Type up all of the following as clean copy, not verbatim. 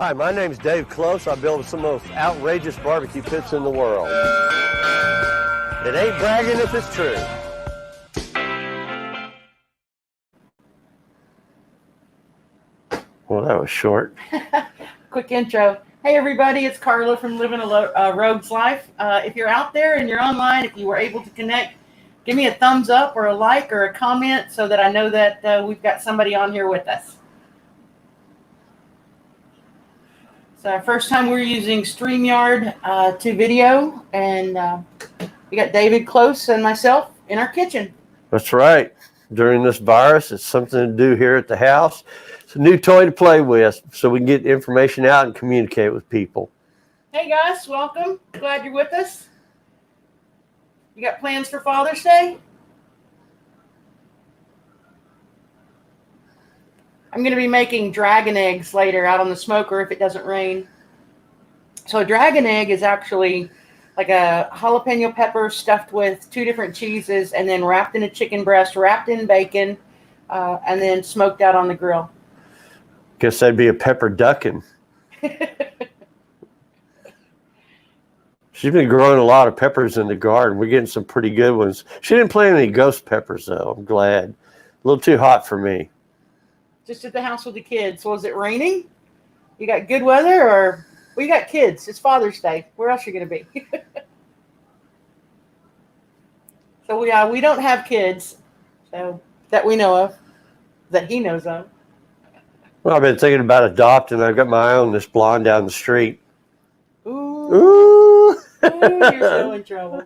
Hi, my name's Dave Klose. I build some of the most outrageous barbecue pits in the world. It ain't bragging if it's true. Well, that was short. Quick intro. Hey everybody, it's Carla from Living a Rogue's Life. If you're out there and you're online, if you were able to connect, give me a thumbs up or a like or a comment so that I know that we've got somebody on here with us. So first time we're using StreamYard to video, and we got David Klose and myself in our kitchen. That's right. During this virus, it's something to do here at the house. It's a new toy to play with so we can get information out and communicate with people. Hey guys, welcome. Glad you're with us. You got plans for Father's Day? I'm going to be making dragon eggs later out on the smoker if it doesn't rain. So a dragon egg is actually like a jalapeno pepper stuffed with 2 different cheeses and then wrapped in a chicken breast, wrapped in bacon, and then smoked out on the grill. Guess that'd be a pepper duckin'. She's been growing a lot of peppers in the garden. We're getting some pretty good ones. She didn't plant any ghost peppers, though. I'm glad. A little too hot for me. Just at the house with the kids. Was it raining? You got good weather, or we got kids? It's Father's Day. Where else are you going to be? So we don't have kids, so that we know of, that he knows of. Well, I've been thinking about adopting. I've got my own, this blonde down the street. Ooh. Ooh. Ooh, you're so in trouble.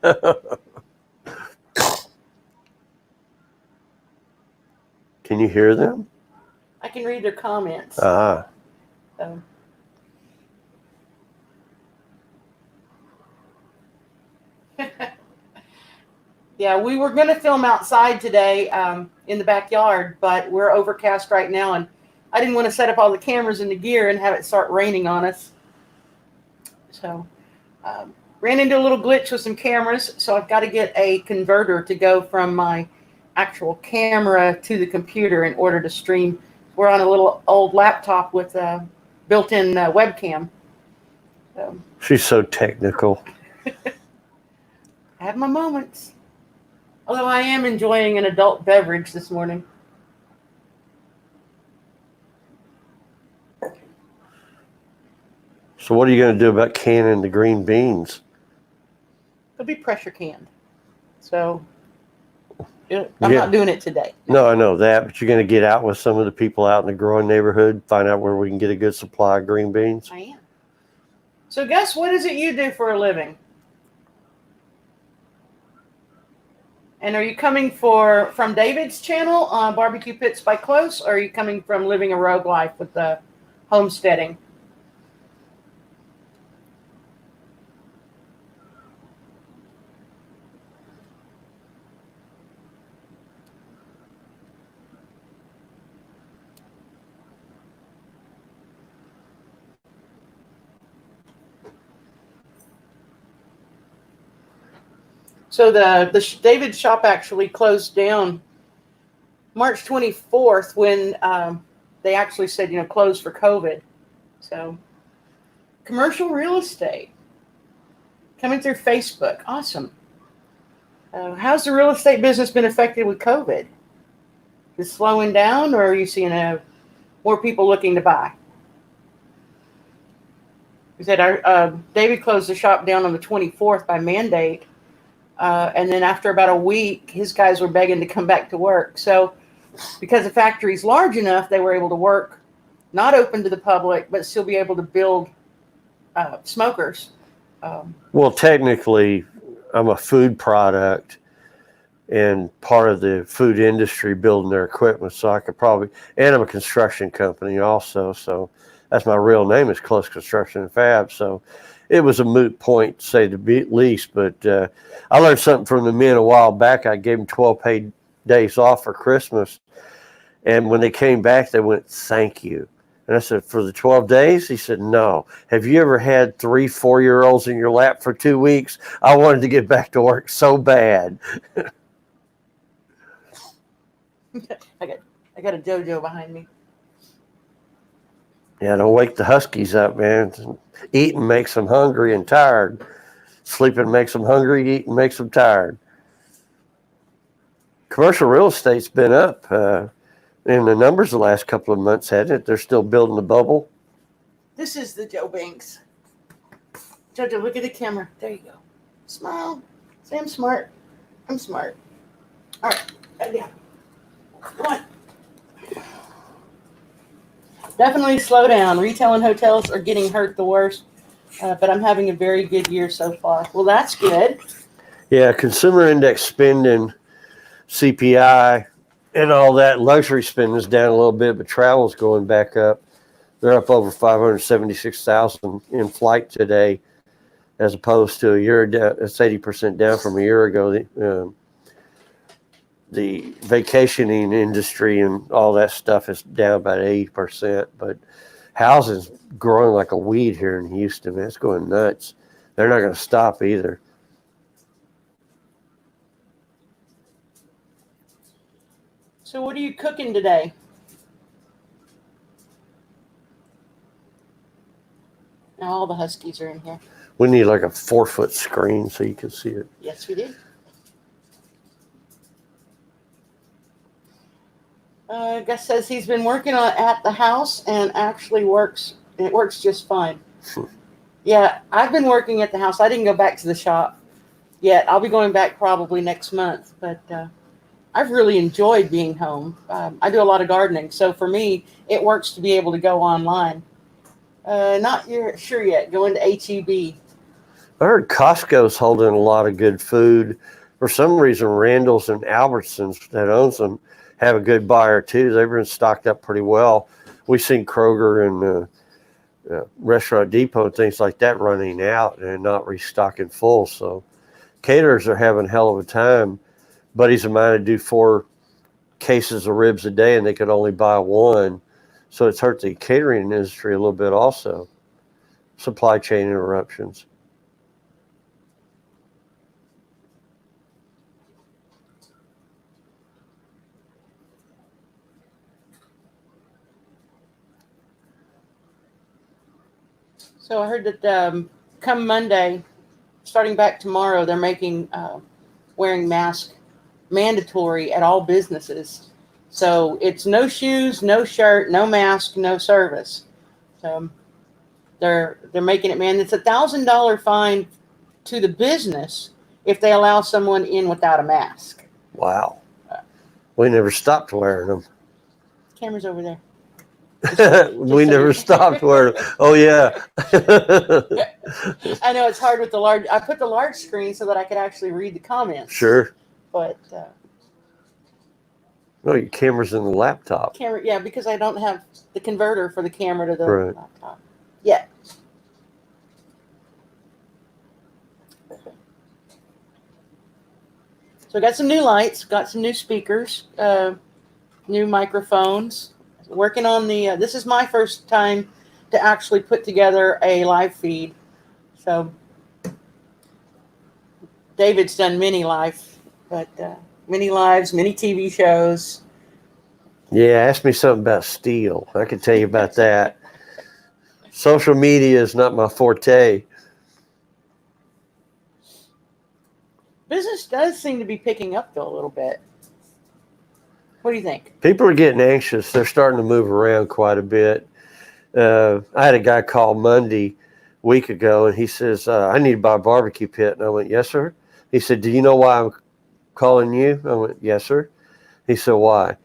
Can you hear them? I can read their comments. Ah. So. Yeah, we were going to film outside today in the backyard, but we're overcast right now, and I didn't want to set up all the cameras and the gear and have it start raining on us. So ran into a little glitch with some cameras, so I've got to get a converter to go from my actual camera to the computer in order to stream. We're on a little old laptop with a built-in webcam. So. She's so technical. I have my moments. Although I am enjoying an adult beverage this morning. So what are you going to do about canning the green beans? It'll be pressure canned. So I'm not doing it today. No, I know that, but you're going to get out with some of the people out in the growing neighborhood, find out where we can get a good supply of green beans? I am. So guess what is it you do for a living? And are you coming from David's channel on Barbecue Pits by Klose, or are you coming from Living a Rogue Life with the homesteading? So the David shop actually closed down March 24th when they actually said, closed for COVID. So commercial real estate coming through Facebook. Awesome. How's the real estate business been affected with COVID? Is it slowing down, or are you seeing more people looking to buy? We said David closed the shop down on the 24th by mandate. And then after about a week, his guys were begging to come back to work. So because the factory's large enough, they were able to work, not open to the public, but still be able to build smokers. Well, technically, I'm a food product and part of the food industry building their equipment. So I could probably, and I'm a construction company also. So that's my real name is Klose Construction and Fab. So it was a moot point, to say the least, but I learned something from the men a while back. I gave them 12 paid days off for Christmas, and when they came back, they went, "Thank you." And I said, "For the 12 days?" He said, "No. Have you ever had 3 4-year-olds in your lap for 2 weeks? I wanted to get back to work so bad." I got a JoJo behind me. Yeah, don't wake the Huskies up, man. Eating makes them hungry and tired. Sleeping makes them hungry, eating makes them tired. Commercial real estate's been up in the numbers the last couple of months, hasn't it? They're still building the bubble. This is the Joe Banks. Jojo, look at the camera. There you go. Smile. Say I'm smart. I'm smart. All right. Yeah. Come on. Definitely slow down. Retail and hotels are getting hurt the worst, but I'm having a very good year so far. Well, that's good. Yeah, consumer index spending, CPI, and all that. Luxury spending is down a little bit, but travel's going back up. They're up over 576,000 in flight today, as opposed to a year down. It's 80% down from a year ago. The vacationing industry and all that stuff is down about 80%, but housing's growing like a weed here in Houston. Man, it's going nuts. They're not going to stop either. So what are you cooking today? Now all the Huskies are in here. We need like a 4-foot screen so you can see it. Yes, we do. Gus says he's been working at the house and actually works. It works just fine. Yeah, I've been working at the house. I didn't go back to the shop yet. I'll be going back probably next month. But I've really enjoyed being home. I do a lot of gardening, so for me, it works to be able to go online. Not sure yet. Going to HEB. I heard Costco's holding a lot of good food. For some reason, Randall's and Albertsons that owns them have a good buyer too. They've been stocked up pretty well. We've seen Kroger and Restaurant Depot and things like that running out and not restocking full. So caterers are having a hell of a time. Buddies of mine would do 4 cases of ribs a day and they could only buy 1. So it's hurt the catering industry a little bit also. Supply chain interruptions. So I heard that come Monday, starting back tomorrow, they're making wearing masks mandatory at all businesses. So it's no shoes, no shirt, no mask, no service. So they're making it, man. It's $1,000 fine to the business if they allow someone in without a mask. Wow. We never stopped wearing them. Camera's over there. We never stopped wearing them. Oh, yeah. I know it's hard with the large. I put the large screen so that I could actually read the comments. Sure. But no, your camera's in the laptop. camera, yeah, because I don't have the converter for the camera to the Right. laptop yet. So I got some new lights, got some new speakers, new microphones. Working on the. This is my first time to actually put together a live feed. So David's done many lives, but many lives, many TV shows. Yeah, ask me something about steel. I can tell you about that. Social media is not my forte. Business does seem to be picking up though a little bit. What do you think? People are getting anxious. They're starting to move around quite a bit. I had a guy call Monday a week ago, and he says, I need to buy a barbecue pit. And I went, yes, sir. He said, do you know why I'm calling you? I went, yes, sir. He said, why?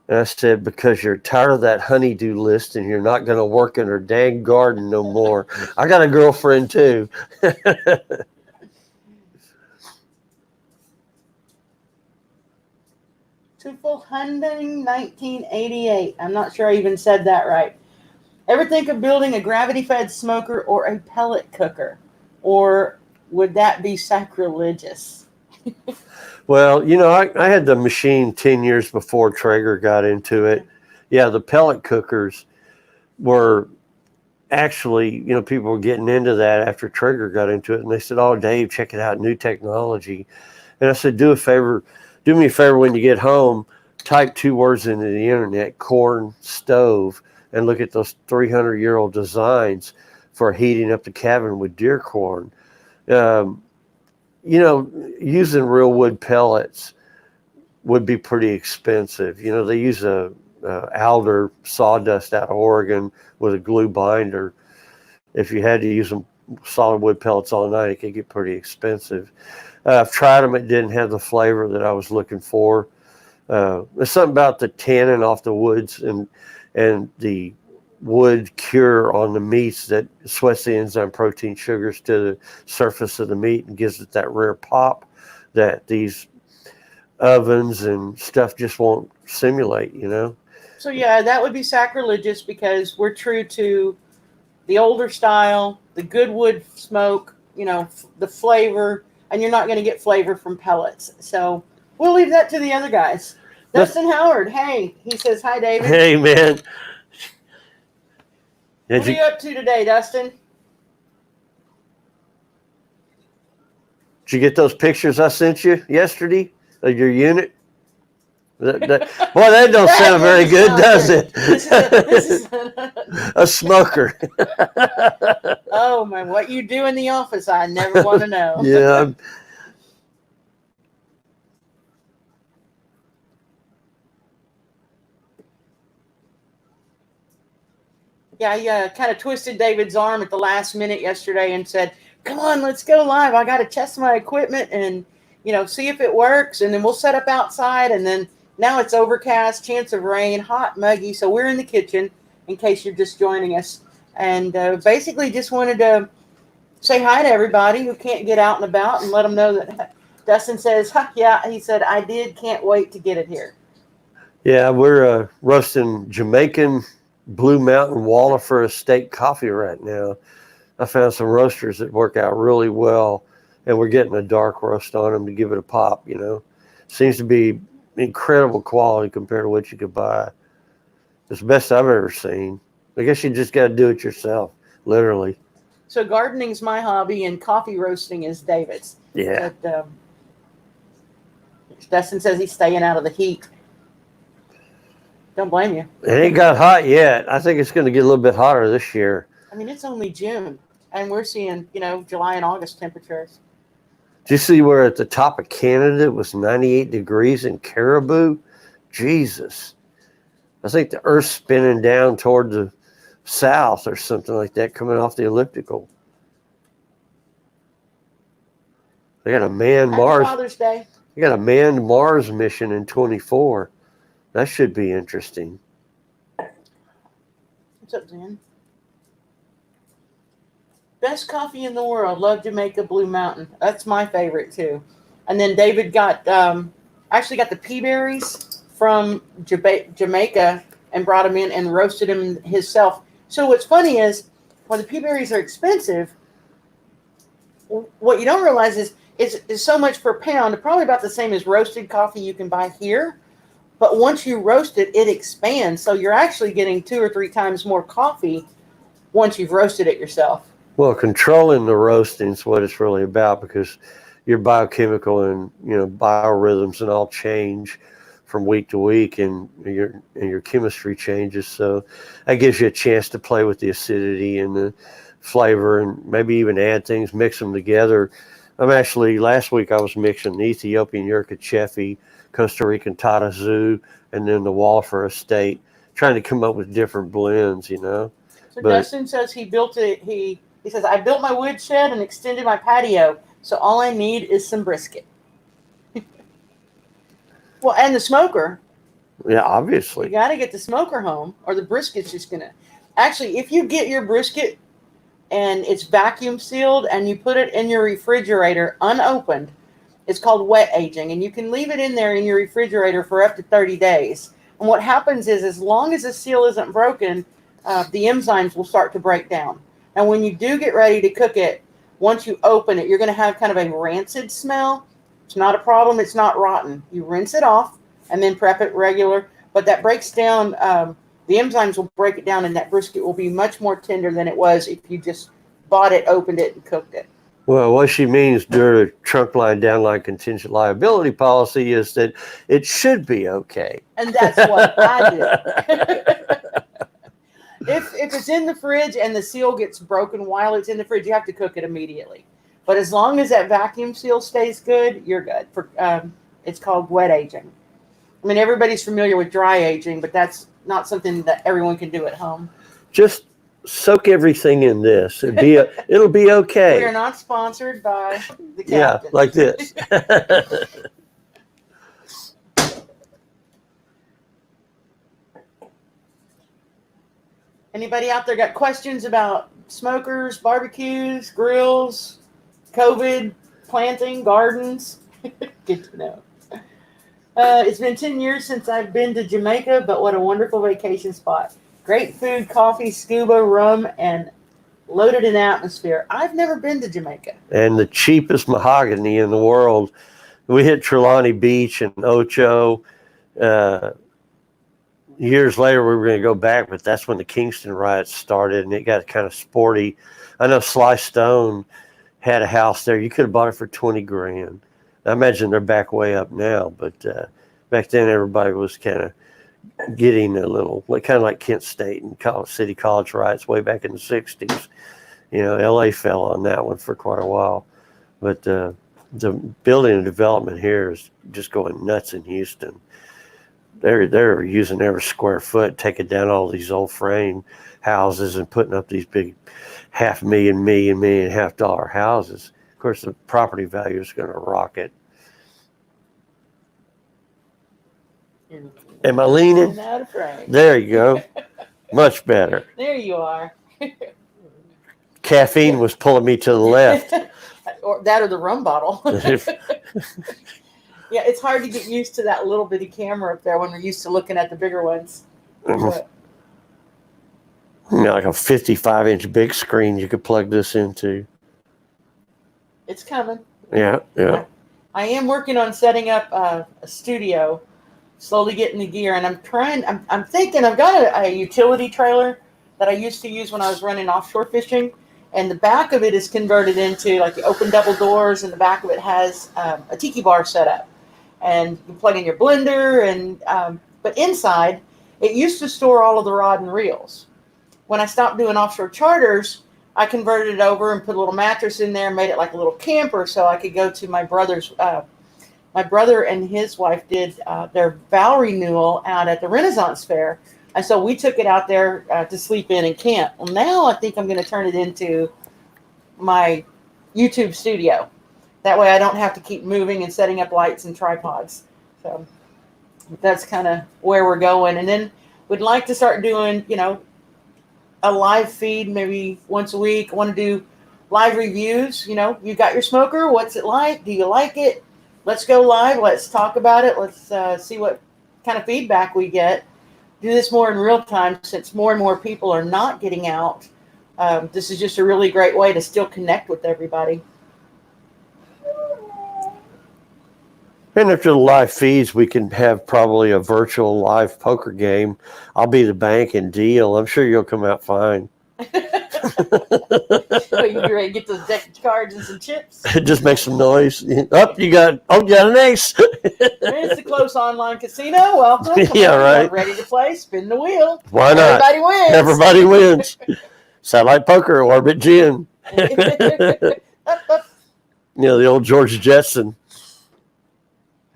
And I said, because you're tired of that honeydew list and you're not going to work in her dang garden no more. I got a girlfriend too. Twofold Hyundai 1988. I'm not sure I even said that right. Ever think of building a gravity-fed smoker or a pellet cooker? Or would that be sacrilegious? Well, you know, I had the machine 10 years before Traeger got into it. Yeah, the pellet cookers were actually, you know, people were getting into that after Traeger got into it. And they said, oh, Dave, check it out, new technology. And I said, do me a favor when you get home, type 2 words into the internet, corn stove. and look at those 300-year-old designs for heating up the cabin with deer corn. Using real wood pellets would be pretty expensive. They use a alder sawdust out of Oregon with a glue binder. If you had to use some solid wood pellets all night, it could get pretty expensive. I've tried them. It didn't have the flavor that I was looking for. There's something about the tannin off the woods and the wood cure on the meats that sweats the enzyme protein sugars to the surface of the meat and gives it that rare pop that these ovens and stuff just won't simulate, So yeah, that would be sacrilegious because we're true to the older style, the good wood smoke, the flavor, and you're not going to get flavor from pellets. So we'll leave that to the other guys. Dustin Howard, hey, he says, hi, David. Hey, man. What are you up to today, Dustin? Did you get those pictures I sent you yesterday of your unit? Boy, that don't sound very good, does it? This is a smoker. Oh, man, what you do in the office, I never want to know. Yeah. Yeah, I kind of twisted David's arm at the last minute yesterday and said, come on, let's go live. I got to test my equipment and, see if it works. And then we'll set up outside. And then now it's overcast, chance of rain, hot, muggy. So we're in the kitchen in case you're just joining us. And basically just wanted to say hi to everybody who can't get out and about and let them know that Dustin says, yeah, he said, I can't wait to get it here. Yeah, we're roasting Jamaican Blue Mountain Wallifer Estate coffee right now. I found some roasters that work out really well, and we're getting a dark roast on them to give it a pop, Seems to be incredible quality compared to what you could buy. It's the best I've ever seen. I guess you just got to do it yourself, literally. So gardening's my hobby, and coffee roasting is David's. Yeah. But, Dustin says he's staying out of the heat. Don't blame you. It ain't got hot yet. I think it's going to get a little bit hotter this year. I mean, it's only June, and we're seeing, July and August temperatures. Did you see where at the top of Canada it was 98 degrees in Caribou? Jesus. I think the Earth's spinning down toward the south or something like that coming off the elliptical. They got a manned Mars. Father's Day. They got a manned Mars mission in 24. That should be interesting. What's up, Dan? Best coffee in the world. Love Jamaica Blue Mountain. That's my favorite too. And then David got actually got the pea berries from Jamaica and brought them in and roasted them himself. So what's funny is while the pea berries are expensive, what you don't realize is so much per pound, probably about the same as roasted coffee you can buy here. But once you roast it, it expands. So you're actually getting 2 or 3 times more coffee once you've roasted it yourself. Well, controlling the roasting is what it's really about because your biochemical and biorhythms and all change from week to week, and your chemistry changes. So that gives you a chance to play with the acidity and the flavor, and maybe even add things, mix them together. Last week I was mixing the Ethiopian Yerkachefi, Costa Rican Tatazu, and then the Wallifer Estate, trying to come up with different blends, So Dustin says he built it. He says, I built my wood shed and extended my patio, so all I need is some brisket. Well, and the smoker. Yeah, obviously. You got to get the smoker home, or the brisket's just going to... Actually, if you get your brisket and it's vacuum sealed and you put it in your refrigerator unopened, it's called wet aging, and you can leave it in there in your refrigerator for up to 30 days. And what happens is, as long as the seal isn't broken, the enzymes will start to break down. And when you do get ready to cook it, once you open it, you're going to have kind of a rancid smell. It's not a problem. It's not rotten. You rinse it off and then prep it regular. But that breaks down, the enzymes will break it down, and that brisket will be much more tender than it was if you just bought it, opened it, and cooked it. Well, what she means during a trunk line, down line contingent liability policy is that it should be okay. And that's what I did. if it's in the fridge and the seal gets broken while it's in the fridge, you have to cook it immediately. But as long as that vacuum seal stays good, you're good. It's called wet aging. I mean, everybody's familiar with dry aging, but that's not something that everyone can do at home. Just soak everything in this. It'll be okay. We are not sponsored by the captain. Yeah, like this. Anybody out there got questions about smokers, barbecues, grills, COVID, planting, gardens? Good to know. It's been 10 years since I've been to Jamaica, but what a wonderful vacation spot. Great food, coffee, scuba, rum, and loaded in atmosphere. I've never been to Jamaica. And the cheapest mahogany in the world. We hit Trelawney Beach and Ocho. Years later, we were going to go back, but that's when the Kingston riots started, and it got kind of sporty. I know Sly Stone had a house there. You could have bought it for $20,000. I imagine they're back way up now, but back then everybody was kind of getting a little, kind of like Kent State and City College riots way back in the 60s. You know, LA fell on that one for quite a while. But the building and development here is just going nuts in Houston. They're using every square foot, taking down all these old frame houses and putting up these big $500,000, $1.5 million houses. Of course, the property value is going to rocket. Am I leaning? Not afraid. There you go. Much better. There you are. Caffeine was pulling me to the left. Or that or the rum bottle. Yeah, it's hard to get used to that little bitty camera up there when we're used to looking at the bigger ones. You know, like a 55-inch big screen you could plug this into. It's coming. Yeah. I am working on setting up a studio, slowly getting the gear, and I'm thinking I've got a utility trailer that I used to use when I was running offshore fishing, and the back of it is converted into, like, you open double doors, and the back of it has a tiki bar set up. And you plug in your blender, and but inside, it used to store all of the rod and reels. When I stopped doing offshore charters, I converted it over and put a little mattress in there and made it like a little camper so I could go to my brother's. My brother and his wife did their vow renewal out at the Renaissance Fair. And so we took it out there to sleep in and camp. Well, now I think I'm going to turn it into my YouTube studio. That way I don't have to keep moving and setting up lights and tripods. So that's kind of where we're going. And then we'd like to start doing, a live feed maybe once a week. I want to do live reviews. You got your smoker. What's it like? Do you like it? Let's go live. Let's talk about it. Let's see what kind of feedback we get. Do this more in real time since more and more people are not getting out. This is just a really great way to still connect with everybody. And after the live feeds, we can have probably a virtual live poker game. I'll be the bank and deal. I'm sure you'll come out fine. Well, you ready to get those deck of cards and some chips? Just make some noise. You got an ace. It's the Klose Online Casino. Welcome. Yeah, right. Ready to play? Spin the wheel. Why not? Everybody wins. Everybody wins. Satellite poker, Orbit Gin. The old George Jetson.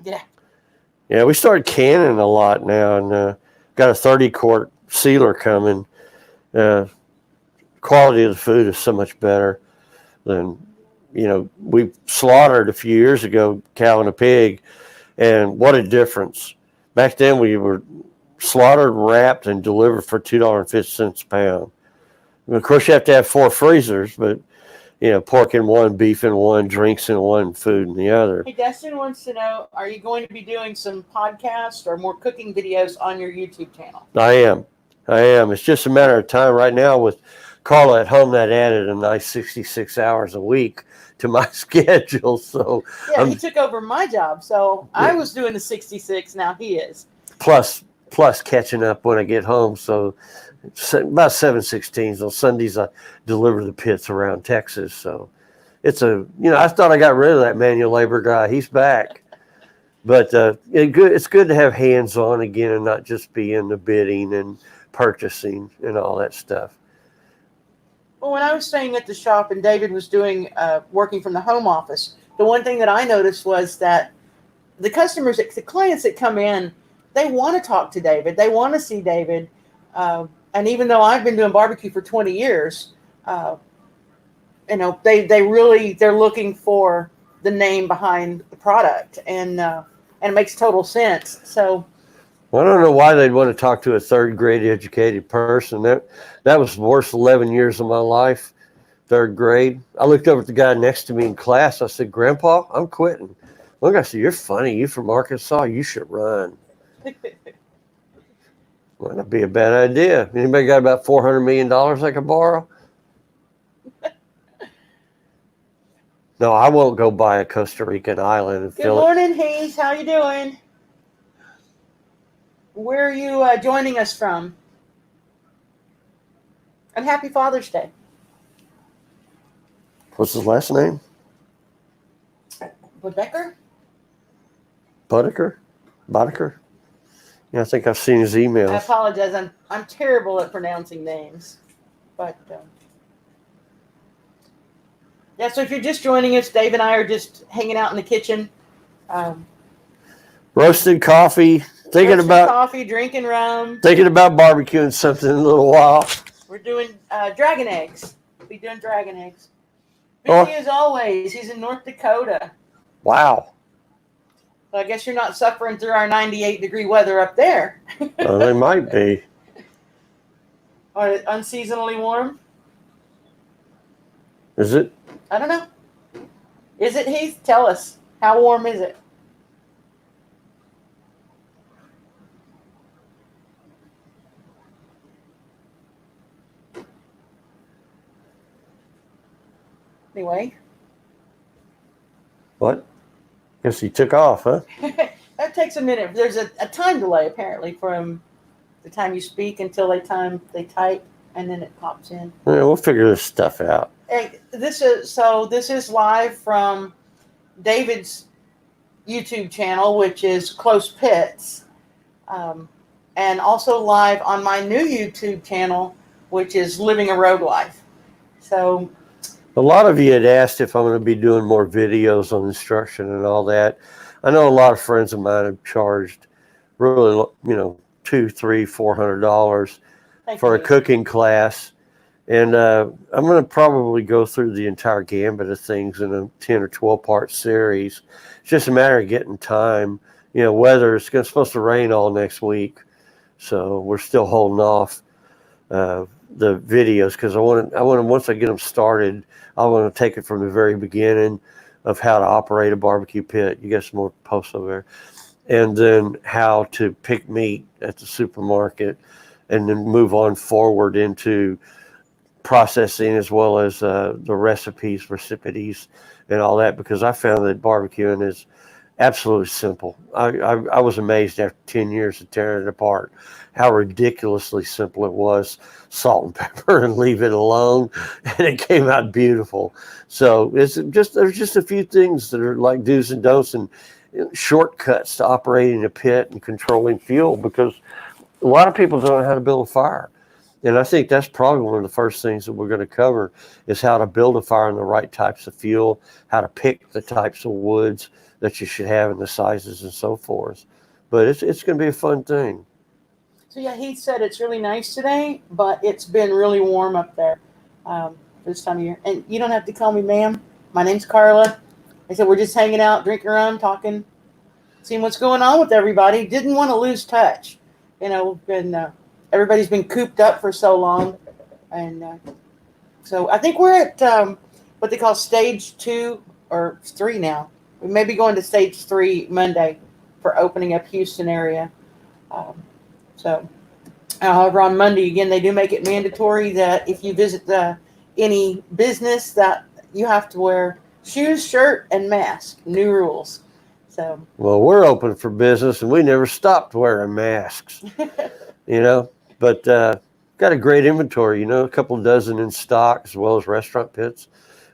Yeah. Yeah, we started canning a lot now, and got a 30-quart sealer coming. Quality of the food is so much better than, we slaughtered a few years ago, cow and a pig, and what a difference. Back then we were slaughtered, wrapped, and delivered for $2.50 a pound. And of course, you have to have 4 freezers, but pork in one, beef in one, drinks in one, food in the other. Hey, Destin wants to know, are you going to be doing some podcasts or more cooking videos on your YouTube channel? I am. It's just a matter of time right now with Carla at home. That added a nice 66 hours a week to my schedule. So yeah, he took over my job. So yeah. I was doing the 66. Now he is. Plus catching up when I get home. So about 7/16. On Sundays, I deliver the pits around Texas. So it's I thought I got rid of that manual labor guy. He's back. But it's good to have hands on again and not just be in the bidding and purchasing and all that stuff. Well, when I was staying at the shop and David was doing working from the home office, the one thing that I noticed was that the customers, the clients that come in, they want to talk to David. They want to see David. And even though I've been doing barbecue for 20 years, they're looking for the name behind the product, and it makes total sense. So, well, I don't know why they'd want to talk to a third grade educated person. That was the worst 11 years of my life. Third grade. I looked over at the guy next to me in class. I said, "Grandpa, I'm quitting." Look, I said, "You're funny. You from Arkansas? You should run." Well, that'd be a bad idea. Anybody got about $400 million I could borrow? No, I won't go buy a Costa Rican island and Good fill it. morning, Hayes. How you doing? Where are you joining us from? And happy Father's Day. What's his last name? Becker? Boddicker? Yeah, I think I've seen his I emails. apologize. I'm terrible at pronouncing names, but yeah. So if you're just joining us, Dave and I are just hanging out in the kitchen, Roasted coffee. Thinking about coffee, drinking rum. barbecuing something in a little while. We're doing dragon eggs. We'll be doing dragon eggs. Oh. Busy as always. He's in North Dakota. Wow. So I guess you're not suffering through our 98-degree weather up there. Well, they might be. Or unseasonably warm? Is it? I don't know. Is it, Heath? Tell us. How warm is it? Anyway. What? Guess he took off, huh? That takes a minute. There's a time delay, apparently, from the time you speak until they type, and then it pops in. Yeah, we'll figure this stuff out. Hey, this is live from David's YouTube channel, which is Close Pits, and also live on my new YouTube channel, which is Living a Rogue Life. So A lot of you had asked if I'm going to be doing more videos on instruction and all that. I know a lot of friends of mine have charged really, $200, $300, $400 for a cooking class. And I'm going to probably go through the entire gambit of things in a 10 or 12 part series. It's just a matter of getting time. Weather is supposed to rain all next week. So we're still holding off the videos because I want to, once I get them started, I want to take it from the very beginning of how to operate a barbecue pit. You got some more posts over there. And then how to pick meat at the supermarket, and then move on forward into processing as well as the recipes, recipients, and all that, because I found that barbecuing is absolutely simple. I was amazed after 10 years of tearing it apart how ridiculously simple it was. Salt and pepper and leave it alone, and it came out beautiful. So there's just a few things that are like do's and don'ts and shortcuts to operating a pit and controlling fuel, because a lot of people don't know how to build a fire. And I think that's probably one of the first things that we're going to cover is how to build a fire in the right types of fuel, how to pick the types of woods that you should have and the sizes and so forth. But it's going to be a fun thing. So yeah, he said it's really nice today, but it's been really warm up there this time of year. And you don't have to call me ma'am. My name's Carla. I said we're just hanging out, drinking around, talking, seeing what's going on with everybody. Didn't want to lose touch. Everybody's been cooped up for so long. And so I think we're at what they call stage 2 or 3 now. We may be going to stage 3 Monday for opening up Houston area. However, on Monday, again, they do make it mandatory that if you visit any business that you have to wear shoes, shirt, and mask. New rules. So. Well, we're open for business, and we never stopped wearing masks, But got a great inventory, a couple dozen in stock, as well as restaurant pits,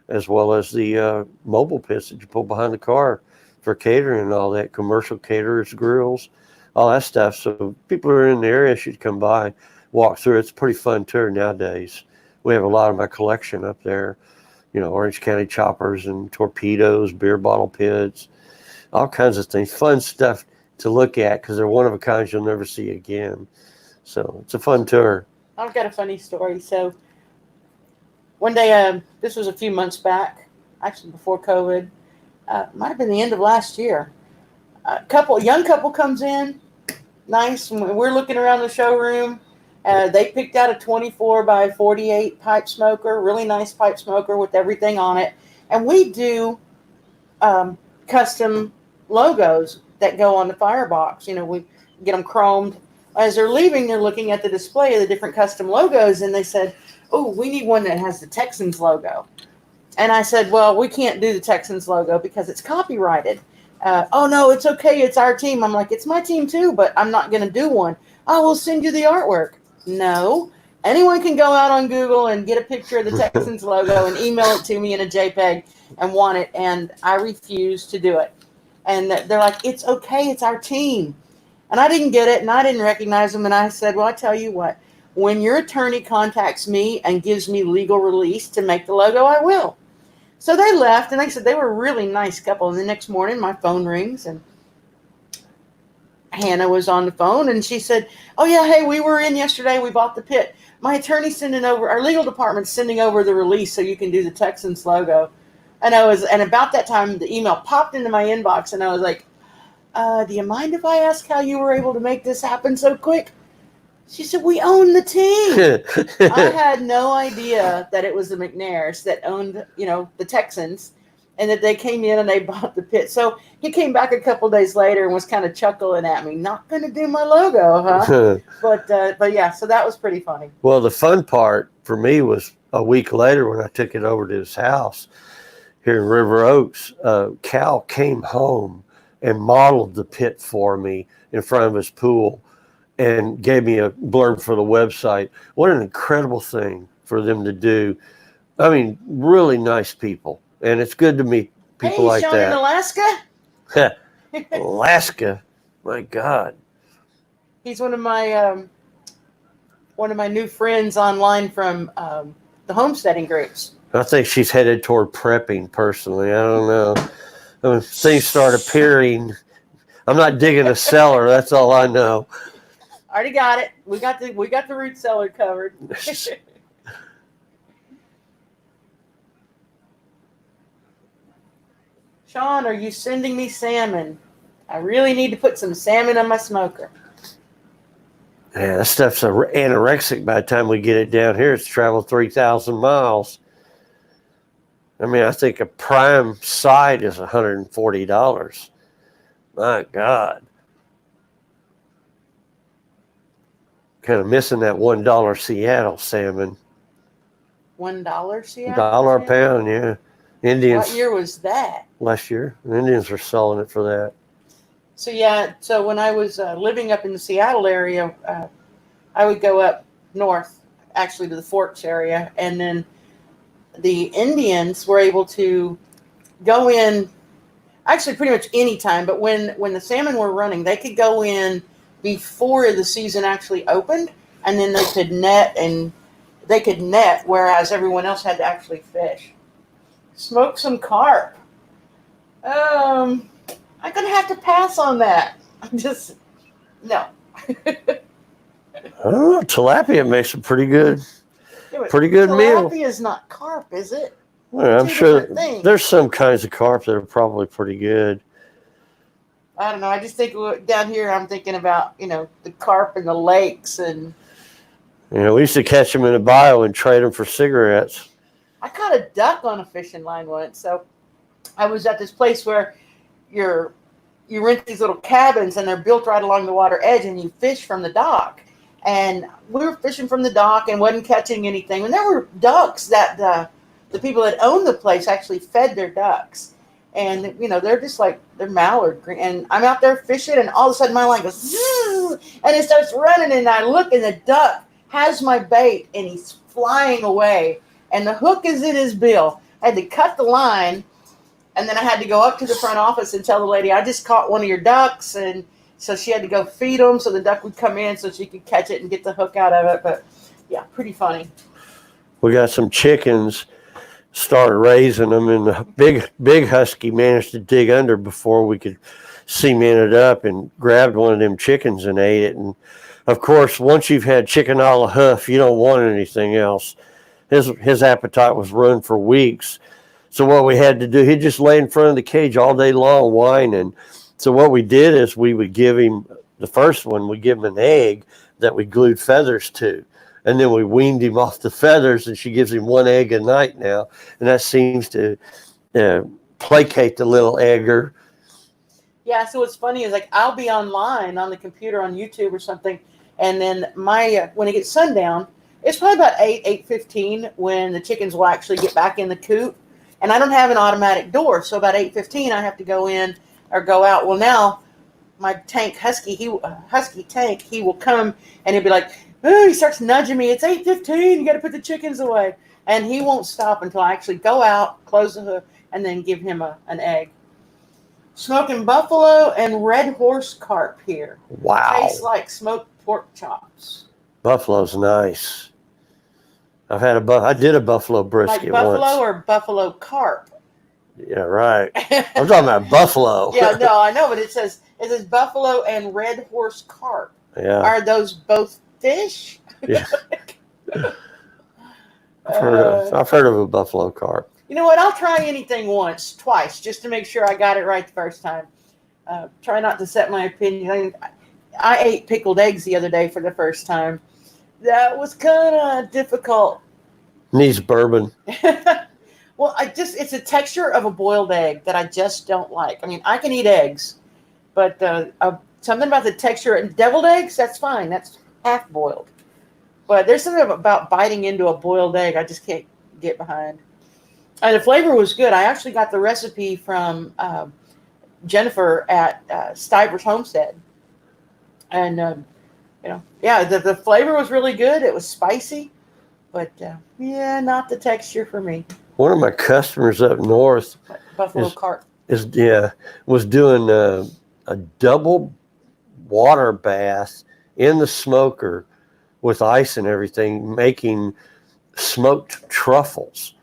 as well as the mobile pits that you pull behind the car for catering and all that, commercial caterers, grills, all that stuff. So people who are in the area should come by. walk through. It's a pretty fun tour nowadays. We have a lot of my collection up there, Orange County choppers and torpedoes, beer bottle pits, all kinds of things, fun stuff to look at because they're one of a kind you'll never see again. So it's a fun tour. I've got a funny story. So one day, this was a few months back, actually before COVID, might have been the end of last year. A young couple comes in, nice. And we're looking around the showroom. They picked out a 24 by 48 pipe smoker, really nice pipe smoker with everything on it. And we do custom logos that go on the firebox. We get them chromed. As they're leaving, they're looking at the display of the different custom logos, and they said, "Oh, we need one that has the Texans logo." And I said, "Well, we can't do the Texans logo because it's copyrighted." "Oh, no, it's okay. It's our team." I'm like, "It's my team too, but I'm not going to do one." "I will send you the artwork." No, anyone can go out on Google and get a picture of the Texans logo and email it to me in a JPEG and want it. And I refuse to do it. And they're like, "It's okay. It's our team." And I didn't get it, and I didn't recognize them. And I said, "Well, I tell you what, when your attorney contacts me and gives me legal release to make the logo, I will." So they left, and they said they were a really nice couple. And the next morning, my phone rings, and Hannah was on the phone, and she said, "Oh, yeah, hey, we were in yesterday. We bought the pit. My attorney's sending over, our legal department's sending over the release so you can do the Texans logo." And about that time, the email popped into my inbox, and I was like, "Do you mind if I ask how you were able to make this happen so quick?" She said, "We own the team." I had no idea that it was the McNairs that owned, the Texans, and that they came in and they bought the pit. So he came back a couple days later and was kind of chuckling at me, "Not going to do my logo, huh?" But yeah, so that was pretty funny. Well, the fun part for me was a week later when I took it over to his house here in River Oaks. Cal came home and modeled the pit for me in front of his pool and gave me a blurb for the website. What an incredible thing for them to do. I mean, really nice people. And it's good to meet people like Sean that. in Alaska? Alaska, my God. He's one of my new friends online from the homesteading groups. I think she's headed toward prepping personally. I don't know. When things start appearing, I'm not digging a cellar. That's all I know. Already got it. We got the root cellar covered. Sean, are you sending me salmon? I really need to put some salmon on my smoker. Yeah, that stuff's anorexic by the time we get it down here. It's traveled 3,000 miles. I mean, I think a prime side is $140. My God. Kind of missing that $1 Seattle salmon. $1 Seattle? $1 a pound, yeah. Indians. What year was that? Last year. The Indians were selling it for that. So yeah, so when I was living up in the Seattle area, I would go up north, actually to the Forks area, and then the Indians were able to go in actually pretty much any time, but when the salmon were running, they could go in before the season actually opened, and then they could net, whereas everyone else had to actually fish. Smoke some carp. I'm gonna have to pass on that. No. I don't know. Tilapia makes a pretty good meal. Tilapia is not carp, is it? Well, I'm sure there's some kinds of carp that are probably pretty good. I don't know. I just think down here, I'm thinking about, the carp in the lakes. And we used to catch them in a bio and trade them for cigarettes. I caught a duck on a fishing line once. So I was at this place where you rent these little cabins, and they're built right along the water edge, and you fish from the dock. And we were fishing from the dock and wasn't catching anything. And there were ducks that the people that owned the place actually fed their ducks. And, they're just like, they're mallard green. And I'm out there fishing, and all of a sudden my line goes, zzz, and it starts running, and I look, and the duck has my bait, and he's flying away. And the hook is in his bill. I had to cut the line, and then I had to go up to the front office and tell the lady, "I just caught one of your ducks." And So she had to go feed them so the duck would come in so she could catch it and get the hook out of it. But yeah, pretty funny. We got some chickens, started raising them, and the big husky managed to dig under before we could cement it up and grabbed one of them chickens and ate it. And of course, once you've had chicken a la Huff, you don't want anything else. His appetite was ruined for weeks. So what we had to do, he'd just lay in front of the cage all day long whining. So what we did is we would give him, the first one, we give him an egg that we glued feathers to. And then we weaned him off the feathers, and she gives him one egg a night now. And that seems to placate the little egger. Yeah, so what's funny is like I'll be online on the computer on YouTube or something, and then when it gets sundown, it's probably about 8:15 when the chickens will actually get back in the coop, and I don't have an automatic door, so about 8:15 I have to go in or go out. Well, now my husky tank, he will come and he'll be like, oh, he starts nudging me. It's 8:15. You got to put the chickens away, and he won't stop until I actually go out, close the hood, and then give him an egg. Smoking buffalo and red horse carp here. Wow. Tastes like smoked pork chops. Buffalo's nice. I did a buffalo brisket Like buffalo once. or buffalo carp? Yeah, right. I'm talking about buffalo. Yeah, no, I know, but it says buffalo and red horse carp. Yeah. Are those both fish? Yeah. I've heard of a buffalo carp. You know what? I'll try anything twice, just to make sure I got it right the first time. Try not to set my opinion. I ate pickled eggs the other day for the first time. That was kind of difficult. Needs bourbon. Well, it's a texture of a boiled egg that I just don't like. I mean, I can eat eggs, but something about the texture and deviled eggs, that's fine. That's half boiled. But there's something about biting into a boiled egg I just can't get behind. And the flavor was good. I actually got the recipe from Jennifer at Stiver's Homestead. And, the flavor was really good. It was spicy. But, not the texture for me. One of my customers up north Buffalo carp. was doing a double water bath in the smoker with ice and everything, making smoked truffles.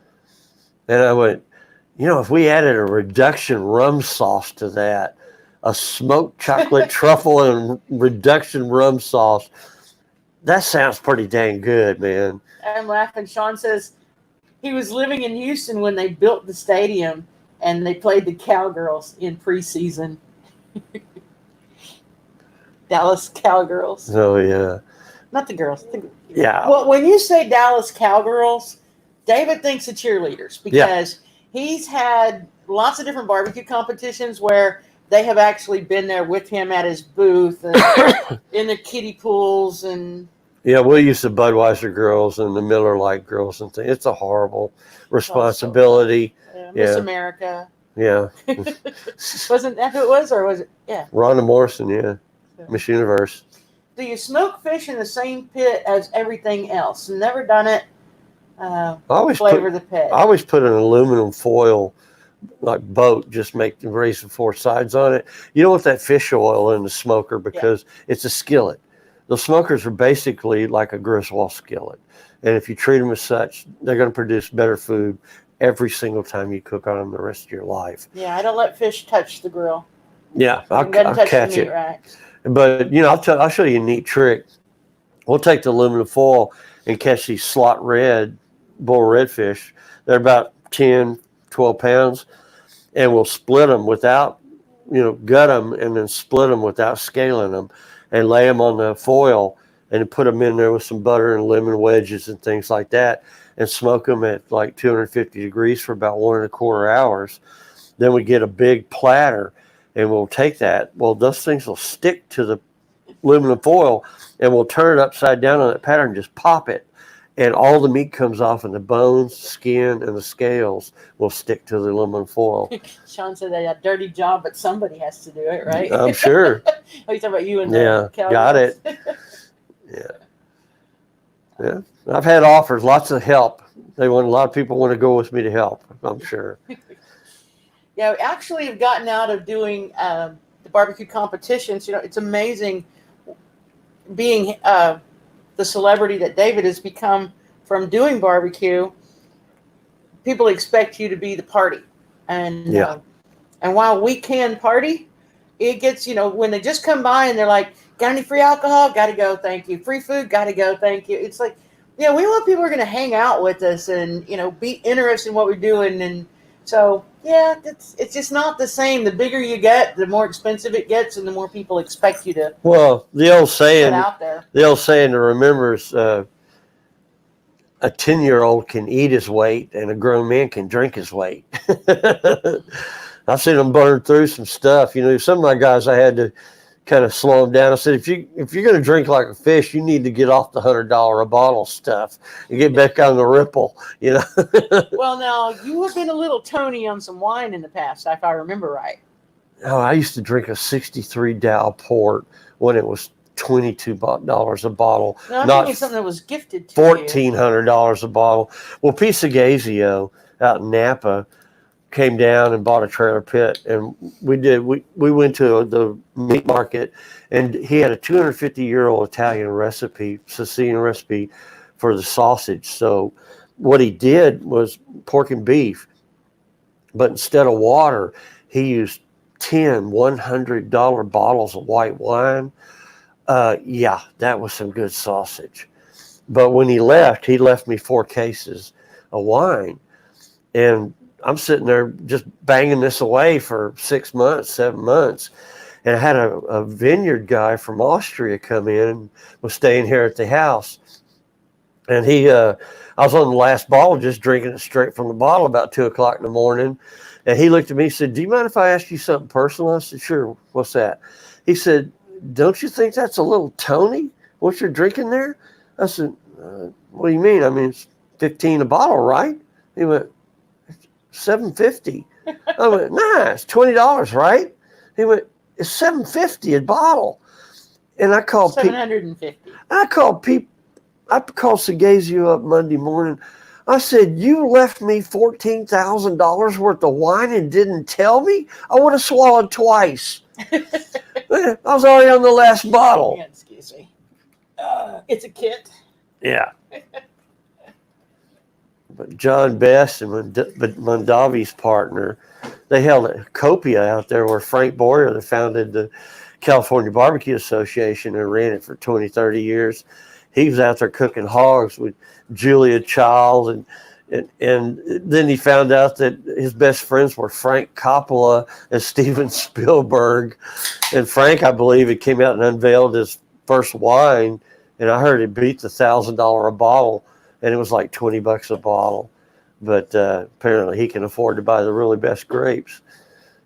And I went, if we added a reduction rum sauce to that, a smoked chocolate truffle and reduction rum sauce, that sounds pretty dang good, man. I'm laughing. Sean says he was living in Houston when they built the stadium and they played the Cowgirls in preseason. Dallas Cowgirls. Oh, yeah. Not the girls. Yeah. Well, when you say Dallas Cowgirls, David thinks of cheerleaders because he's had lots of different barbecue competitions where they have actually been there with him at his booth and in the kiddie pools and. Yeah, we'll use the Budweiser girls and the Miller Lite girls and things. It's a horrible responsibility. Miss America. Yeah. Wasn't that who it was, or was it? Yeah. Rhonda Morrison, yeah. Miss Universe. Do you smoke fish in the same pit as everything else? Never done it. Flavor the pit. I always put an aluminum foil like boat, just raise the four sides on it. You don't want that fish oil in the smoker because it's a skillet. The smokers are basically like a Griswold skillet. And if you treat them as such, they're going to produce better food every single time you cook on them the rest of your life. Yeah, I don't let fish touch the grill. Yeah, I'll catch it. Racks. But, I'll show you a neat trick. We'll take the aluminum foil and catch these slot bull redfish. They're about 10, 12 pounds. And we'll split them without, gut them and then split them without scaling them and lay them on the foil and put them in there with some butter and lemon wedges and things like that and smoke them at like 250 degrees for about 1.25 hours. Then we get a big platter and we'll take that. Well, those things will stick to the aluminum foil and we'll turn it upside down on that pattern and just pop it. And all the meat comes off and the bones, skin, and the scales will stick to the aluminum foil. Sean said they had a dirty job, but somebody has to do it, right? I'm sure. Oh, you talking about you and the Cowgirls? Got it. Yeah. I've had offers, lots of help. A lot of people want to go with me to help, I'm sure. Yeah, we actually have gotten out of doing the barbecue competitions. It's amazing being the celebrity that David has become from doing barbecue. People expect you to be the party, and and while we can party, it gets when they just come by and they're like, "Got any free alcohol? Got to go, thank you. Free food? Got to go, thank you." It's like, we want people who are going to hang out with us and be interested in what we're doing, and so it's just not the same. The bigger you get, the more expensive it gets, and the more people expect you to. Well, the old saying, out there. to remember is, a 10-year-old can eat his weight and a grown man can drink his weight. I've seen them burn through some stuff. Some of my guys, I had to kind of slow them down. I said, if you're going to drink like a fish, you need to get off the $100 a bottle stuff and get back on the Ripple. Well, now you have been a little Tony on some wine in the past, if I remember right. Oh, I used to drink a 63 Dow port when it was $22 a bottle. No, I'm thinking something that was gifted to $1,400 a bottle. Well, Pisa Gazio out in Napa came down and bought a trailer pit, and we went to the meat market, and he had a 250-year-old Italian recipe, Sicilian recipe for the sausage. So what he did was pork and beef, but instead of water, he used 10 $100 bottles of white wine. That was some good sausage. But when he left me 4 cases of wine. And I'm sitting there just banging this away for 6 months, 7 months. And I had a vineyard guy from Austria come in and was staying here at the house. And I was on the last bottle, just drinking it straight from the bottle about 2 o'clock in the morning. And he looked at me and said, "Do you mind if I ask you something personal?" I said, "Sure, what's that?" He said, "Don't you think that's a little Tony, what you're drinking there?" I said, "What do you mean? I mean, it's $15 a bottle, right?" He went, $7.50. I went, "Nah, it's $20, right?" He went, "It's $7.50 a bottle." And I called $750. I called Sagazio up Monday morning. I said, "You left me $14,000 worth of wine and didn't tell me? I would have swallowed twice." I was already on the last bottle. Excuse me. It's a kit. Yeah. But John Best and Mondavi's partner, they held a copia out there where Frank Boyer, that founded the California Barbecue Association and ran it for 20, 30 years. He was out there cooking hogs with Julia Child, and then he found out that his best friends were Frank Coppola and Steven Spielberg. And Frank, I believe, it came out and unveiled his first wine, and I heard it beat the $1,000 a bottle, and it was like $20 a bottle. But apparently he can afford to buy the really best grapes.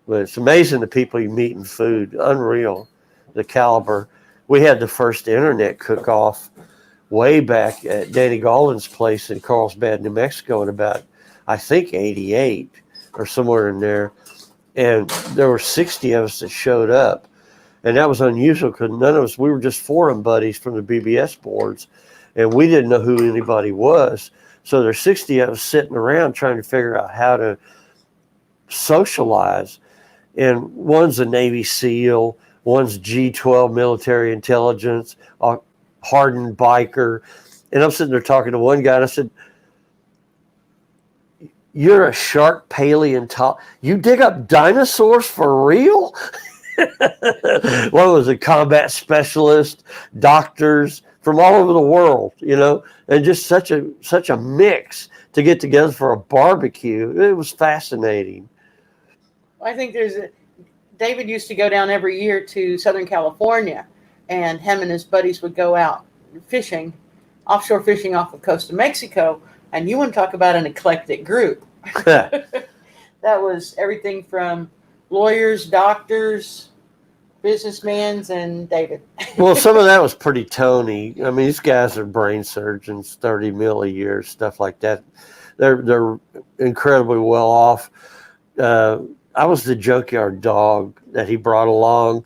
But it's amazing the people you meet in food. Unreal, the caliber. We had the first internet cook-off way back at Danny Galden's place in Carlsbad, New Mexico in about, I think, 88 or somewhere in there. And there were 60 of us that showed up. And that was unusual because none of us, we were just forum buddies from the BBS boards, and we didn't know who anybody was. So there's 60 of us sitting around trying to figure out how to socialize. And one's a Navy SEAL, one's G-12 military intelligence, hardened biker. And I'm sitting there talking to one guy, and I said, "You're a shark paleontologist? You dig up dinosaurs for real?" One was a combat specialist, doctors from all over the world, and just such a mix to get together for a barbecue. It was fascinating. I think David used to go down every year to Southern California, and him and his buddies would go out fishing, offshore fishing off the coast of Mexico. And you want to talk about an eclectic group. That was everything from lawyers, doctors, businessmen, and David. Well, some of that was pretty Tony. I mean, these guys are brain surgeons, 30 mil a year, stuff like that. They're incredibly well off. I was the junkyard dog that he brought along,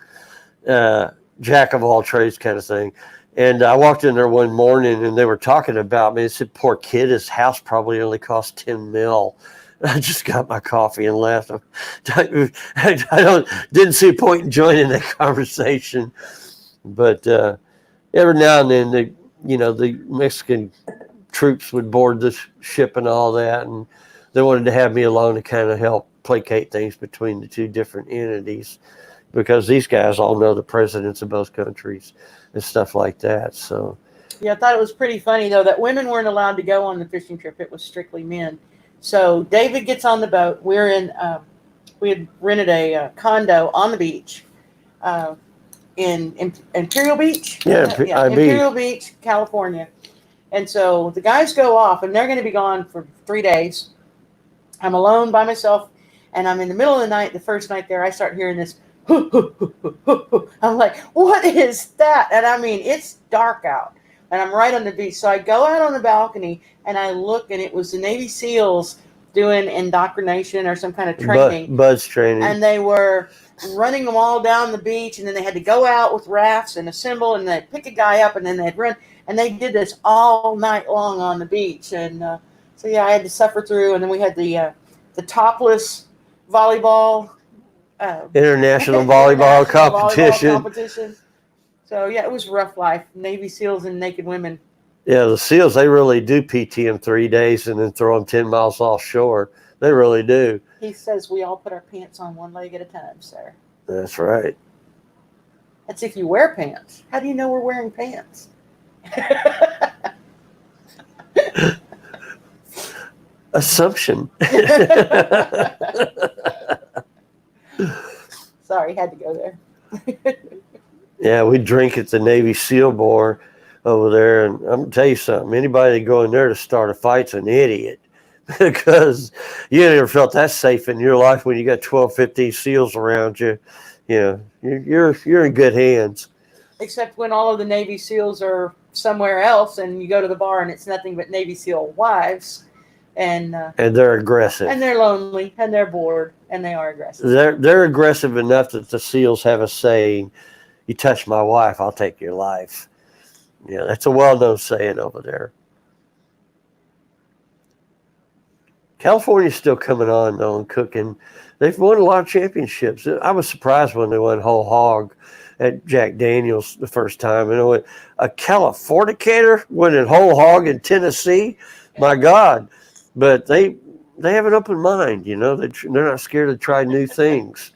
jack of all trades kind of thing. And I walked in there one morning and they were talking about me. They said, "Poor kid, his house probably only cost 10 mil. I just got my coffee and left. I didn't see a point in joining that conversation, but every now and then the Mexican troops would board the ship and all that, and they wanted to have me along to kind of help placate things between the two different entities, because these guys all know the presidents of both countries and stuff like that. So Yeah, I thought it was pretty funny, though, that women weren't allowed to go on the fishing trip. It was strictly men. So David gets on the boat. We had rented a condo on the beach in Imperial Beach. yeah, Imperial Beach, California. And so the guys go off, and they're going to be gone for 3 days. I'm alone by myself, and I'm in the middle of the night. The first night there, I start hearing this. I'm like, what is that? And I mean, it's dark out, and I'm right on the beach. So I go out on the balcony, and I look, and it was the Navy SEALs doing indoctrination or some kind of training. Buzz training. And they were running them all down the beach, and then they had to go out with rafts and assemble, and they'd pick a guy up, and then they'd run. And they did this all night long on the beach. And so, yeah, I had to suffer through. And then we had the topless volleyball. International volleyball competition. So, yeah, it was rough life. Navy SEALs and naked women. Yeah, the SEALs, they really do PT them 3 days and then throw them 10 miles offshore. They really do. He says we all put our pants on one leg at a time, sir. That's right. That's if you wear pants. How do you know we're wearing pants? Assumption. Sorry, had to go there. Yeah, we drink at the Navy SEAL bar over there, and I'm gonna tell you something. Anybody that go in there to start a fight's an idiot, because you never felt that safe in your life when you got 12, 15 SEALs around you. You know, you're in good hands. Except when all of the Navy SEALs are somewhere else, and you go to the bar and it's nothing but Navy SEAL wives, and they're aggressive, and they're lonely, and they're bored, and they are aggressive. They're aggressive enough that the SEALs have a saying: "You touch my wife, I'll take your life." Yeah, that's a well-known saying over there. California's still coming on though and cooking. They've won a lot of championships. I was surprised when they won whole hog at Jack Daniels the first time. And a Californicator winning whole hog in Tennessee, my God! But they have an open mind. You know, they're not scared to try new things.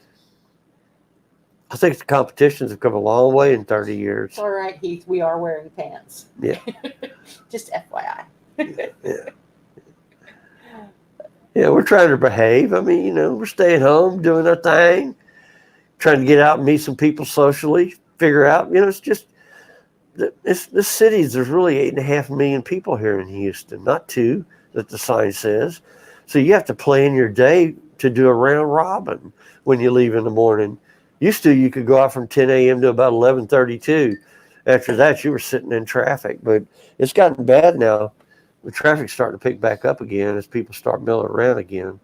I think the competitions have come a long way in 30 years. All right, Heath, we are wearing pants. Yeah. Just FYI. Yeah. Yeah, we're trying to behave. I mean, we're staying home, doing our thing, trying to get out and meet some people socially, figure out, it's just, this city, there's really 8.5 million people here in Houston, not 2 that the sign says. So you have to plan your day to do a round robin when you leave in the morning. Used to, you could go out from 10 a.m. to about 11:32. After that, you were sitting in traffic, but it's gotten bad now. The traffic's starting to pick back up again as people start milling around again.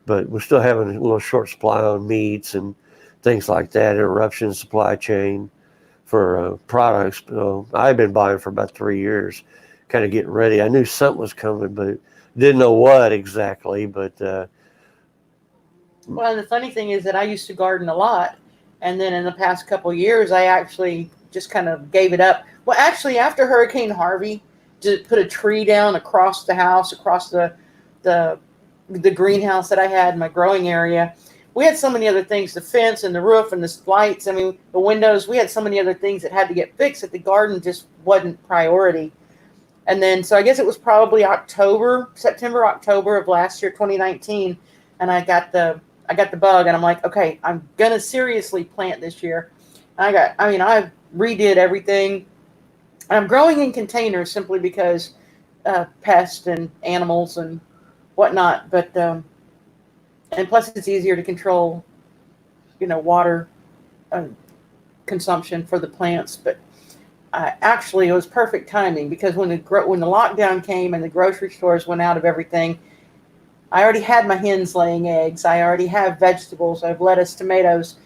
But we're still having a little short supply on meats and things like that, interruption in supply chain for products. So I've been buying for about 3 years, kind of getting ready. I knew something was coming, but didn't know what exactly. But well, the funny thing is that I used to garden a lot, and then in the past couple of years, I actually just kind of gave it up. Well, actually, after Hurricane Harvey, to put a tree down across the house, across the greenhouse that I had in my growing area. We had so many other things, the fence and the roof and the lights, I mean, the windows. We had so many other things that had to get fixed that the garden just wasn't priority. And then, so I guess it was probably September, October of last year, 2019, and I got the bug, and I'm like, okay, I'm going to seriously plant this year. I redid everything. I'm growing in containers simply because pests and animals and whatnot, but and plus it's easier to control, water consumption for the plants. But actually, it was perfect timing, because when the lockdown came and the grocery stores went out of everything, I already had my hens laying eggs. I already have vegetables. I have lettuce, tomatoes.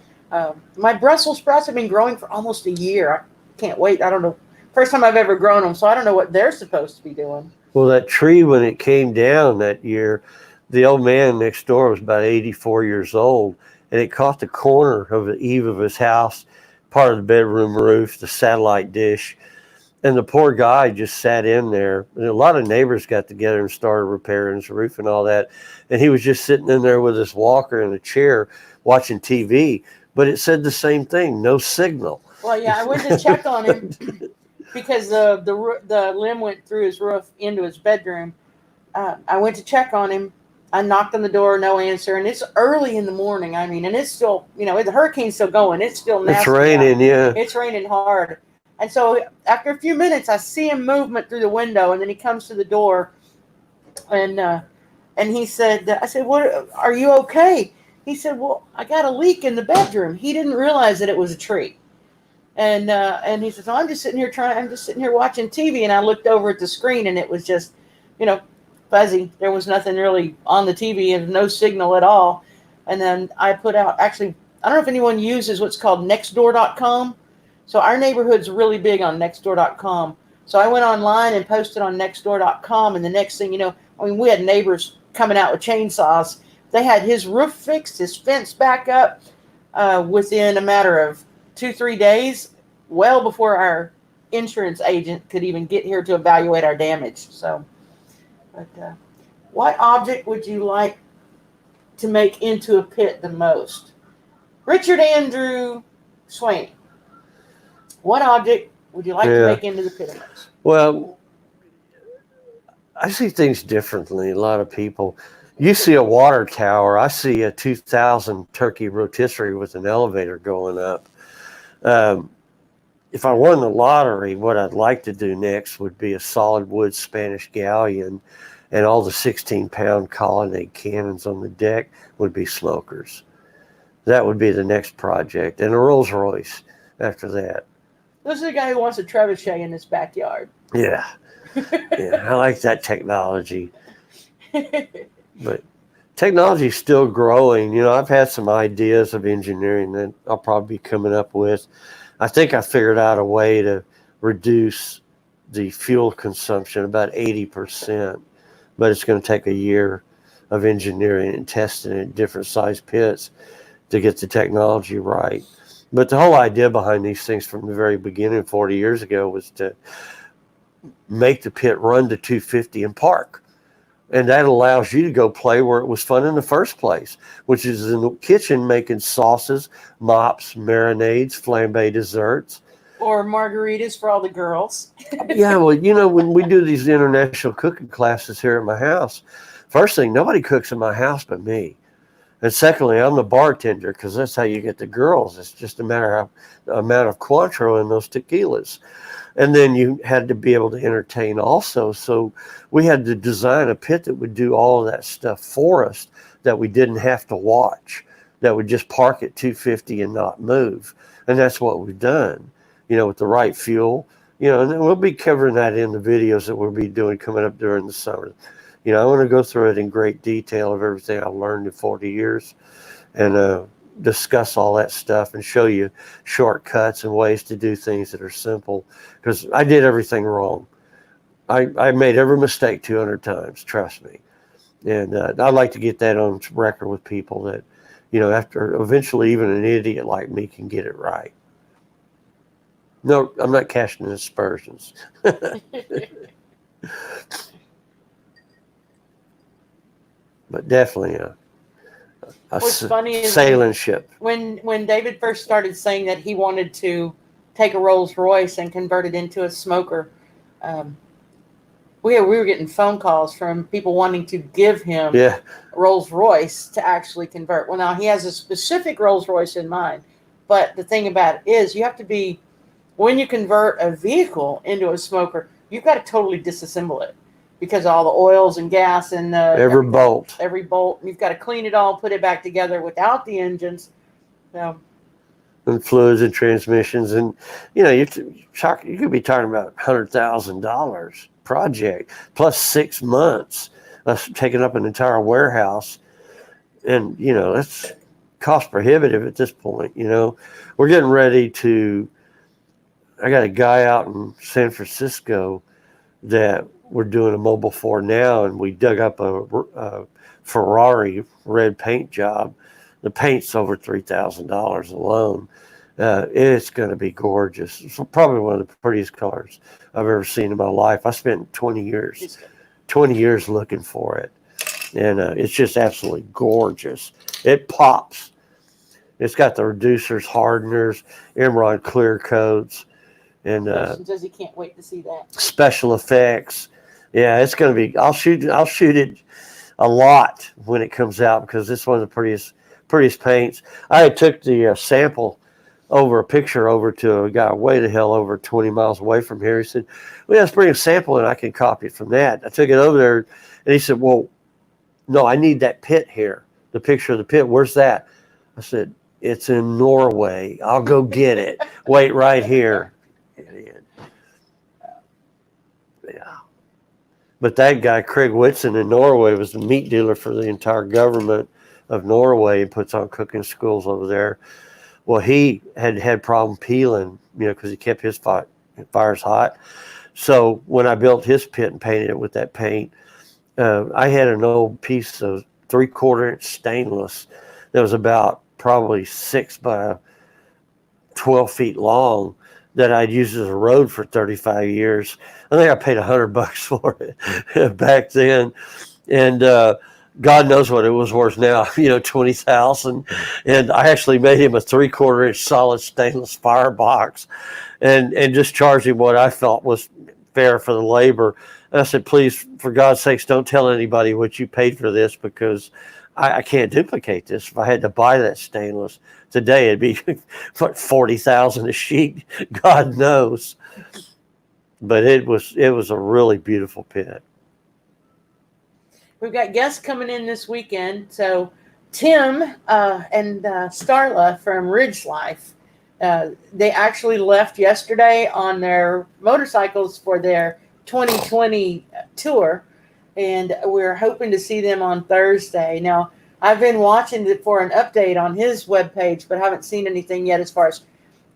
My Brussels sprouts have been growing for almost a year. I can't wait. I don't know. First time I've ever grown them, so I don't know what they're supposed to be doing. Well, that tree, when it came down that year, the old man next door was about 84 years old, and it caught the corner of the eave of his house, part of the bedroom roof, the satellite dish. And the poor guy just sat in there. And a lot of neighbors got together and started repairing his roof and all that. And he was just sitting in there with his walker and a chair watching TV. But it said the same thing, no signal. Well, yeah, I went to check on him because the limb went through his roof into his bedroom. I went to check on him. I knocked on the door, no answer. And it's early in the morning. I mean, and it's still, the hurricane's still going. It's still nasty. It's raining, yeah. It's raining hard. And so after a few minutes, I see him movement through the window, and then he comes to the door, and he said, I said, "What? Are you okay?" He said, "Well, I got a leak in the bedroom." He didn't realize that it was a tree, and he says, "Oh, I'm just sitting here watching TV," and I looked over at the screen, and it was just, fuzzy. There was nothing really on the TV, and no signal at all. And then I put out, actually, I don't know if anyone uses what's called Nextdoor.com. So our neighborhood's really big on Nextdoor.com. So I went online and posted on Nextdoor.com, and the next thing you know, we had neighbors coming out with chainsaws. They had his roof fixed, his fence back up within a matter of 2-3 days, well before our insurance agent could even get here to evaluate our damage. So, but what object would you like to make into a pit the most? Richard Andrew Swain. What object would you like to make into the pit? Well, I see things differently. A lot of people. You see a water tower. I see a 2000 turkey rotisserie with an elevator going up. If I won the lottery, what I'd like to do next would be a solid wood Spanish galleon, and all the 16-pound colonnade cannons on the deck would be smokers. That would be the next project, and a Rolls Royce after that. This is a guy who wants a trebuchet in his backyard. Yeah. Yeah, I like that technology. But technology is still growing. I've had some ideas of engineering that I'll probably be coming up with. I think I figured out a way to reduce the fuel consumption about 80%, but it's going to take a year of engineering and testing in different size pits to get the technology right. But the whole idea behind these things from the very beginning, 40 years ago, was to make the pit run to 250 and park. And that allows you to go play where it was fun in the first place, which is in the kitchen making sauces, mops, marinades, flambe desserts. Or margaritas for all the girls. Yeah, well, when we do these international cooking classes here at my house, first thing, nobody cooks in my house but me. And secondly, I'm the bartender because that's how you get the girls. It's just a matter of amount of Cointreau in those tequilas. And then you had to be able to entertain also. So we had to design a pit that would do all of that stuff for us, that we didn't have to watch, that would just park at 250 and not move. And that's what we've done, with the right fuel. And then we'll be covering that in the videos that we'll be doing coming up during the summer. I want to go through it in great detail of everything I've learned in 40 years and discuss all that stuff and show you shortcuts and ways to do things that are simple, because I did everything wrong. I made every mistake 200 times, trust me. And I'd like to get that on record with people that, after eventually even an idiot like me can get it right. No, I'm not casting aspersions. But definitely a sailing ship. When David first started saying that he wanted to take a Rolls Royce and convert it into a smoker, we were getting phone calls from people wanting to give him a Rolls Royce to actually convert. Well, now he has a specific Rolls Royce in mind, but the thing about it is you have to be, when you convert a vehicle into a smoker, you've got to totally disassemble it, because of all the oils and gas and every bolt. You've got to clean it all, put it back together without the engines. So, and fluids and transmissions, and you could be talking about $100,000 project plus 6 months. That's taking up an entire warehouse, and that's cost prohibitive at this point. We're getting ready to. I got a guy out in San Francisco that we're doing a mobile for now, and we dug up a Ferrari red paint job. The paint's over $3,000 alone. It's going to be gorgeous. It's probably one of the prettiest colors I've ever seen in my life. I spent 20 years looking for it, and it's just absolutely gorgeous. It pops. It's got the reducers, hardeners, emerald clear coats, and says he can't wait to see that. Special effects. Yeah, it's going to be. I'll shoot it a lot when it comes out because it's one of the prettiest paints. I took the sample a picture over to a guy way the hell over 20 miles away from here. He said, well, let's bring a sample and I can copy it from that. I took it over there and he said, well, no, I need that pit here. The picture of the pit. Where's that? I said, it's in Norway. I'll go get it. Wait right here. Idiot. Yeah. But that guy, Craig Whitson in Norway, was the meat dealer for the entire government of Norway and puts on cooking schools over there. Well, he had problem peeling, because he kept his fires hot. So when I built his pit and painted it with that paint, I had an old piece of 3/4 inch stainless that was about probably 6 by 12 feet long that I'd used as a road for 35 years. I think I paid $100 for it back then. And, God knows what it was worth now, $20,000. And I actually made him a 3/4 inch solid stainless firebox and just charged him what I felt was fair for the labor. And I said, please, for God's sakes, don't tell anybody what you paid for this because I can't duplicate this. If I had to buy that stainless today, it'd be $40,000 a sheet. God knows. But it was a really beautiful pit. We've got guests coming in this weekend. So Tim and Starla from Ridge Life, they actually left yesterday on their motorcycles for their 2020 tour. And we're hoping to see them on Thursday. Now, I've been watching it for an update on his webpage, but haven't seen anything yet as far as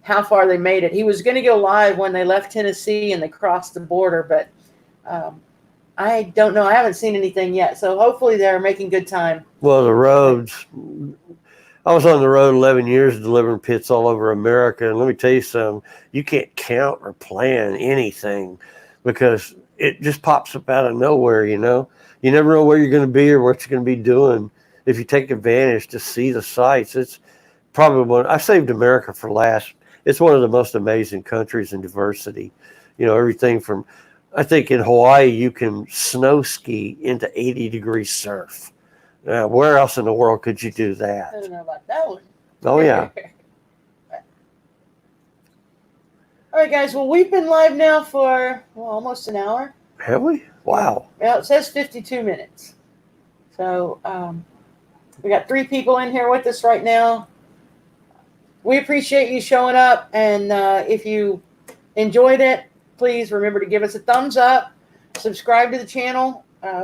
how far they made it. He was going to go live when they left Tennessee and they crossed the border, but I don't know. I haven't seen anything yet. So hopefully they're making good time. Well, the roads, I was on the road 11 years delivering pits all over America. And let me tell you something, you can't count or plan anything because it just pops up out of nowhere, You never know where you're going to be or what you're going to be doing. If you take advantage to see the sights, it's probably I saved America for last. It's one of the most amazing countries in diversity. Everything from, I think in Hawaii, you can snow ski into 80-degree surf. Where else in the world could you do that? I don't know about that one. Oh, yeah. All right, guys. Well, we've been live now for almost an hour. Have we? Wow. Well, it says 52 minutes. So we got 3 people in here with us right now. We appreciate you showing up. And if you enjoyed it, please remember to give us a thumbs up, subscribe to the channel,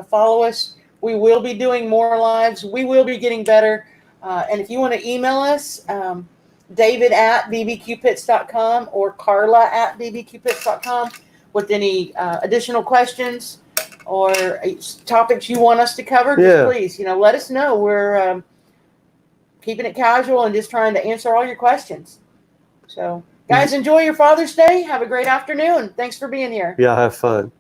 follow us. We will be doing more lives. We will be getting better. And if you want to email us, David@bbqpits.com or Carla@bbqpits.com with any additional questions or topics you want us to cover, please, let us know. We're keeping it casual and just trying to answer all your questions. So, guys, enjoy your Father's Day. Have a great afternoon. Thanks for being here. Yeah, have fun.